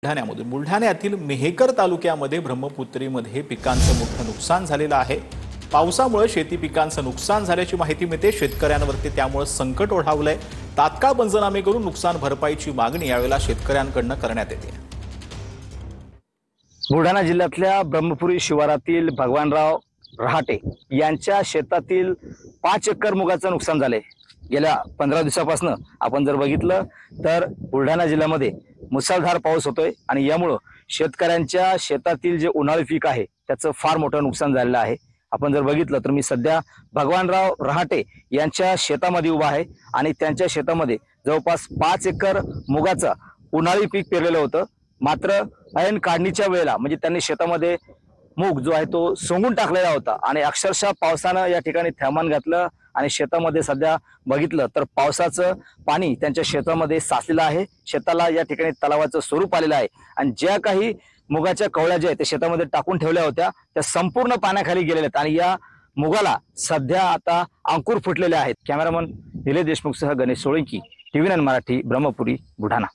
बुलढाण्यातील मेहकर तालुक्यामध्ये ब्रह्मपुत्रीमध्ये पिकांचं मोठं नुकसान झालेलं आहे। पावसामुळे शेती पिकांचं नुकसान झाल्याची माहिती मिळते। शेतकऱ्यांवरती त्यामुळे संकट ओढावलंय। तात्काळ पंचनामे करून नुकसान भरपाईची मागणी यावेळेला शेतकऱ्यांकडून करण्यात येते। बुलढाणा जिल्ह्यातल्या ब्रह्मपुरी शिवारातील भगवानराव रहाटे यांच्या शेतातील 5 एकर मुगाचं नुकसान झाले। गेल्या 15 दिवसापासून आपण जर बघितलं तर बुलढाणा जिल्ह्यामध्ये मुसळधार पाऊस होतोय आणि यामुळे शेतकऱ्यांच्या शेतातील जे उन्हाळी पीक आहे त्याचं फार मोठं नुकसान झालेलं आहे। आपण जर बघितलं तर मी सध्या भगवानराव रहाटे यांच्या शेतामध्ये उभा आहे आणि त्यांच्या शेतामध्ये जवळपास 5 एकर मुगाचं उन्हाळी पीक पेरलेलं होतं। मात्र ऐन काढणीच्या वेळेला म्हणजे त्यांनी शेतामध्ये मूग जो आहे तो सोंगून टाकलेला होता आणि अक्षरशः पावसानं या ठिकाणी थैमान घातलं आणि शेतामध्ये सध्या बघितलं तर पावसाचं पाणी त्यांच्या शेतामध्ये साचलेलं आहे। शेताला या ठिकाणी तलावाचं स्वरूप आलेलं आहे आणि ज्या काही मुगाच्या कवळ्या ज्या आहेत त्या शेतामध्ये टाकून ठेवल्या होत्या त्या संपूर्ण पाण्याखाली गेलेल्या आहेत आणि या मुगाला सध्या आता अंकुर फुटलेले आहेत। कॅमेरामन निलेश देशमुखसह गणेश सोळंकी, TV9 मराठी, ब्रह्मपुरी, बुलढाणा।